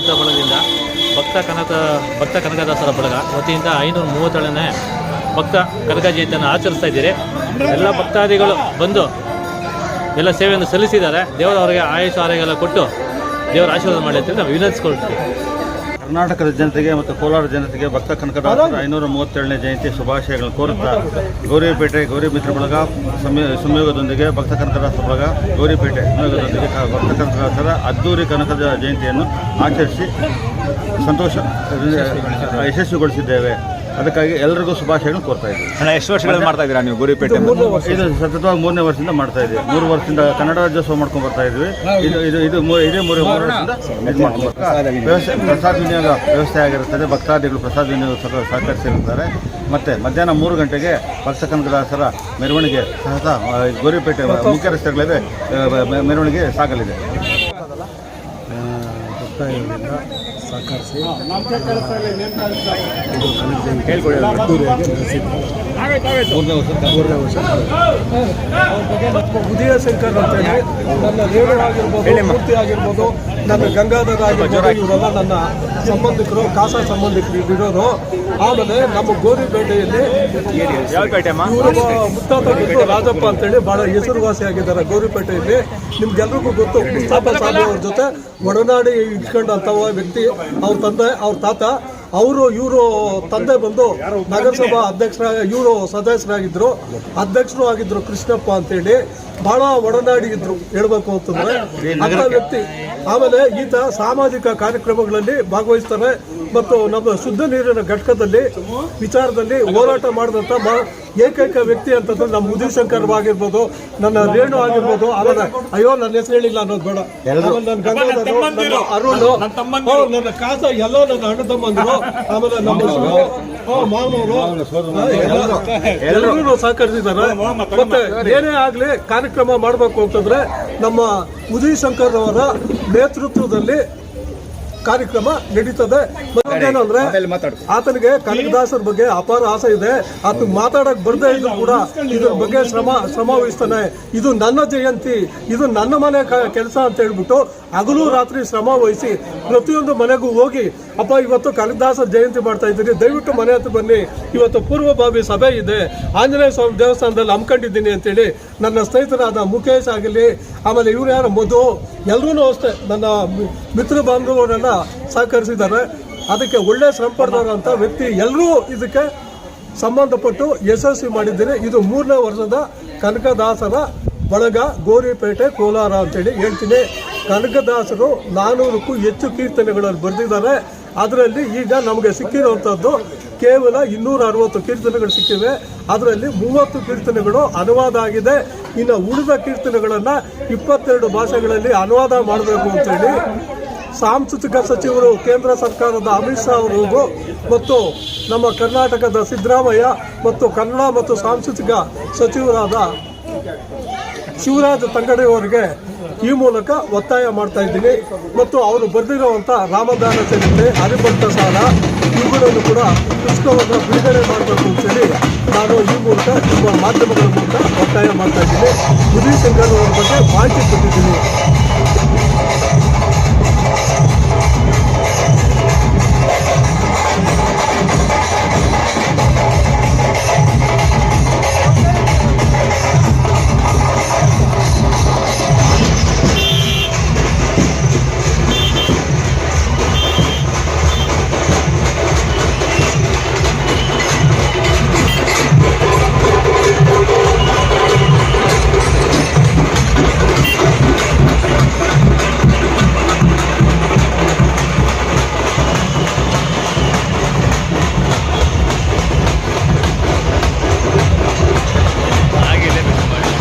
ಭಕ್ತ ಬಳಗದಿಂದ ಭಕ್ತ ಕನಕದಾಸರ ಬಳಗ ವತಿಯಿಂದ 537ನೇ ಭಕ್ತ ಕನಕ ಜಯಂತಿಯನ್ನು ಆಚರಿಸ್ತಾ ಇದ್ದೀರಿ. ಎಲ್ಲ ಭಕ್ತಾದಿಗಳು ಬಂದು ಎಲ್ಲ ಸೇವೆಯನ್ನು ಸಲ್ಲಿಸಿದ್ದಾರೆ. ದೇವರವರಿಗೆ ಆಯುಷ ಆರೋಗ್ಯ ಕೊಟ್ಟು ದೇವರ ಆಶೀರ್ವಾದ ಮಾಡಿ ಅಂತ ನಾವು ವಿನಂತಿಸ್ಕೊಳ್ತೀವಿ. ಕರ್ನಾಟಕದ ಜನತೆಗೆ ಮತ್ತು ಕೋಲಾರ ಜನತೆಗೆ ಭಕ್ತ ಕನಕದಾಸರ 537ನೇ ಜಯಂತಿ ಶುಭಾಶಯಗಳನ್ನು ಕೋರುತ್ತಾ ಗೌರಿಪೇಟೆ ಗೌರಿ ಮಿತ್ರ ಬಳಗ ಸಂಯೋಗದೊಂದಿಗೆ ಭಕ್ತ ಕನಕದಾಸರ ಬಳಗ ಗೌರಿಪೇಟೆ ಸಂಯೋಗದೊಂದಿಗೆ ಭಕ್ತ ಕನಕದಾಸರ ಅದ್ದೂರಿ ಕನಕದ ಜಯಂತಿಯನ್ನು ಆಚರಿಸಿ ಯಶಸ್ವಿಗೊಳಿಸಿದ್ದೇವೆ. ಅದಕ್ಕಾಗಿ ಎಲ್ಲರಿಗೂ ಶುಭಾಶಯಗಳನ್ನು ಕೋರ್ತಾ ಇದ್ದೀವಿ. ಎಷ್ಟು ವರ್ಷಗಳಲ್ಲಿ ಮಾಡ್ತಾ ಇದ್ದೀರಾ ನೀವು ಗೌರಿಪೇಟೆ? ಇದು ಸತತವಾಗಿ 3ನೇ ವರ್ಷದಿಂದ ಮಾಡ್ತಾ ಇದ್ದೀವಿ. 3 ವರ್ಷದಿಂದ ಕನ್ನಡ ರಾಜ್ಯೋತ್ಸವ ಮಾಡ್ಕೊಂಡು ಬರ್ತಾ ಇದ್ವಿ. ಇದೇ 3 ವರ್ಷದಿಂದ ಇದು ಮಾಡ್ಕೊಂಡು ಪ್ರಸಾದ ವಿನಿಯೋಗ ವ್ಯವಸ್ಥೆ ಆಗಿರುತ್ತದೆ. ಭಕ್ತಾದಿಗಳು ಪ್ರಸಾದ ವಿನಿಯೋಗ ಸಹಕರಿಸಿರುತ್ತಾರೆ. ಮತ್ತು ಮಧ್ಯಾಹ್ನ 3 ಗಂಟೆಗೆ ಭಕ್ತ ಕನಕದಾಸರ ಮೆರವಣಿಗೆ ಸಹ ಗೌರಿಪೇಟೆ ಮುಖ್ಯ ರಸ್ತೆಗಳಲ್ಲಿ ಮೆರವಣಿಗೆ ಸಾಗಲಿದೆ. ಭಕ್ತಾದಿಗಳಿಂದ ಸಹಕರಿಸಿ ಉದಯ ಶಂಕರ್ ಅಂತೇಳಿ ನನ್ನ ರೇಣು ಆಗಿರ್ಬೋದು, ಮೂರ್ತಿ ಆಗಿರ್ಬೋದು, ನನ್ನ ಗಂಗಾಧರ ಆಗಿರ್ಬೋದು, ಇವರೆಲ್ಲ ನನ್ನ ಸಂಬಂಧಿಕರು, ಕಾಸ ಸಂಬಂಧಿಕರು ಇರೋರು. ಆಮೇಲೆ ನಮ್ಮ ಗೌರಿಪೇಟೆಯಲ್ಲಿ ಇವರು ಮುತ್ತಾತ ಗೊತ್ತು ರಾಜಪ್ಪ ಅಂತೇಳಿ ಭಾಳ ಹೆಸರುವಾಸಿಯಾಗಿದ್ದಾರೆ ಗೌರಿಪೇಟೆಯಲ್ಲಿ. ನಿಮ್ಗೆಲ್ರಿಗೂ ಗೊತ್ತು, ಮುಸ್ತಾಫಾ ಸಾಬ್ ಅವ್ರ ಜೊತೆ ಒಡನಾಡಿ ಇಟ್ಕೊಂಡಂಥವ ವ್ಯಕ್ತಿ. ಅವ್ರ ತಂದೆ, ಅವ್ರ ತಾತ, ಇವರು ತಂದೆ ಬಂದು ನಗರಸಭಾ ಇವರು ಸದಸ್ಯರಾಗಿದ್ದರು, ಅಧ್ಯಕ್ಷರು ಆಗಿದ್ರು ಕೃಷ್ಣಪ್ಪ ಅಂತೇಳಿ. ಬಹಳ ಒಡನಾಡಿ ಇದ್ರು ಹೇಳ್ಬೇಕು ಅಂತಂದ್ರೆ ಅಂತ ವ್ಯಕ್ತಿ. ಆಮೇಲೆ ಈತ ಸಾಮಾಜಿಕ ಕಾರ್ಯಕ್ರಮಗಳಲ್ಲಿ ಭಾಗವಹಿಸ್ತಾರೆ ಮತ್ತು ನಮ್ಮ ಶುದ್ಧ ನೀರಿನ ಘಟಕದಲ್ಲಿ ವಿಚಾರದಲ್ಲಿ ಹೋರಾಟ ಮಾಡಿದಂಥ ಏಕೈಕ ವ್ಯಕ್ತಿ ಅಂತಂದ್ರೆ ನಮ್ಮ ಉದಯ ಶಂಕರ್ ಆಗಿರ್ಬೋದು, ನನ್ನ ರೇಣು ಆಗಿರ್ಬೋದು. ಆಮೇಲೆ ಅಯ್ಯೋ ನನ್ನ ಹೆಸರು ಹೇಳಿಲ್ಲ ಅನ್ನೋದು ಬೇಡ, ಆಮೇಲೆ ನನ್ನ ಗಂಗಾಧರ, ನನ್ನ ಅರುಣ್, ನನ್ನ ಕಾಸ, ಎಲ್ಲ ನನ್ನ ಅಣ್ಣ ತಮ್ಮಂದರು, ಆಮೇಲೆ ನಮ್ಮ ಮಾವನವರು ಎಲ್ಲರೂ ಸಹಕರಿಸಿದ್ದಾರೆ. ಮತ್ತೆ ಏನೇ ಆಗ್ಲಿ ಕಾರ್ಯಕ್ರಮ ಮಾಡಬೇಕು ಅಂತಂದ್ರೆ ನಮ್ಮ ಉದಯ ಶಂಕರ್ ಅವರ ನೇತೃತ್ವದಲ್ಲಿ ಕಾರ್ಯಕ್ರಮ ನಡೀತದೆ. ಏನಂದ್ರೆ ಆತನಿಗೆ ಕನಕದಾಸರ ಬಗ್ಗೆ ಅಪಾರ ಆಸೆ ಇದೆ. ಆತ ಮಾತಾಡಕ್ ಬರ್ದೇ ಇದ್ರು ಕೂಡ ಇದ್ರ ಬಗ್ಗೆ ಶ್ರಮ ವಹಿಸ್ತಾನೆ. ಇದು ನನ್ನ ಜಯಂತಿ, ಇದು ನನ್ನ ಮನೆ ಕೆಲಸ ಅಂತ ಹೇಳ್ಬಿಟ್ಟು ಹಗಲು ರಾತ್ರಿ ಶ್ರಮ ವಹಿಸಿ ಪ್ರತಿಯೊಂದು ಮನೆಗೂ ಹೋಗಿ, ಅಪ್ಪ ಇವತ್ತು ಕನಕದಾಸರ ಜಯಂತಿ ಮಾಡ್ತಾ ಇದ್ದೀನಿ, ದಯವಿಟ್ಟು ಮನೆ ಹತ್ರ ಬನ್ನಿ, ಇವತ್ತು ಪೂರ್ವಭಾವಿ ಸಭೆ ಇದೆ, ಆಂಜನೇಯ ಸ್ವಾಮಿ ದೇವಸ್ಥಾನದಲ್ಲಿ ಹಮ್ಮಿಕೊಂಡಿದ್ದೀನಿ ಅಂತೇಳಿ ನನ್ನ ಸ್ನೇಹಿತರಾದ ಮುಖೇಶ್ ಆಗಲಿ, ಆಮೇಲೆ ಇವ್ರು ಯಾರು ಮಧು, ಎಲ್ಲರೂ ಅಷ್ಟೇ ನನ್ನ ಮಿತ್ರ ಬಾಂಧವರೆಲ್ಲ ಸಹಕರಿಸಿದ್ದಾರೆ. ಅದಕ್ಕೆ ಒಳ್ಳೆ ಶ್ರಮ ಪಡೆದವರು ಅಂತ ವ್ಯಕ್ತಿ ಎಲ್ಲರೂ ಇದಕ್ಕೆ ಸಂಬಂಧಪಟ್ಟು ಯಶಸ್ವಿ ಮಾಡಿದ್ದೀನಿ. ಇದು 3ನೇ ವರ್ಷದ ಕನಕದಾಸರ ಬಳಗ ಗೌರಿಪೇಟೆ ಕೋಲಾರ ಅಂತೇಳಿ ಹೇಳ್ತೀನಿ. ಕನಕದಾಸರು 400ಕ್ಕೂ ಹೆಚ್ಚು ಕೀರ್ತನೆಗಳಲ್ಲಿ ಬರೆದಿದ್ದಾರೆ. ಅದರಲ್ಲಿ ಈಗ ನಮಗೆ ಸಿಕ್ಕಿರುವಂಥದ್ದು ಕೇವಲ 260 ಕೀರ್ತನೆಗಳು ಸಿಕ್ಕಿವೆ. ಅದರಲ್ಲಿ 30 ಕೀರ್ತನೆಗಳು ಅನುವಾದ ಆಗಿದೆ. ಇನ್ನು ಉಳಿದ ಕೀರ್ತನೆಗಳನ್ನು 22 ಭಾಷೆಗಳಲ್ಲಿ ಅನುವಾದ ಮಾಡಬೇಕು ಅಂತೇಳಿ ಸಾಂಸ್ಕೃತಿಕ ಸಚಿವರು ಕೇಂದ್ರ ಸರ್ಕಾರದ ಅಮಿತ್ ಶಾ ಅವರಿಗೂ ಮತ್ತು ನಮ್ಮ ಕರ್ನಾಟಕದ ಸಿದ್ದರಾಮಯ್ಯ ಮತ್ತು ಕನ್ನಡ ಮತ್ತು ಸಾಂಸ್ಕೃತಿಕ ಸಚಿವರಾದ ಶಿವರಾಜ ತಂಗಡಿ ಅವರಿಗೆ ಈ ಮೂಲಕ ಒತ್ತಾಯ ಮಾಡ್ತಾ ಇದ್ದೀನಿ. ಮತ್ತು ಅವರು ಬರೆದಿರುವಂಥ ರಾಮದಾನ ಚರಿತ್ರೆ, ಹರಿಭಕ್ತ ಸಾಲ ಇವುಗಳನ್ನು ಕೂಡ ಪುಸ್ತಕವನ್ನು ಬಿಡುಗಡೆ ಮಾಡಬೇಕು ಅಂತೇಳಿ ನಾನು ಈ ಮೂಲಕ ನಿಮ್ಮ ಮಾಧ್ಯಮಗಳ ಮೂಲಕ ಒತ್ತಾಯ ಮಾಡ್ತಾ ಇದ್ದೀನಿ. ಉದಯ ಶಂಕರ್ ಅವರ ಬಗ್ಗೆ ಮಾಹಿತಿ ಕೊಟ್ಟಿದ್ದೀನಿ.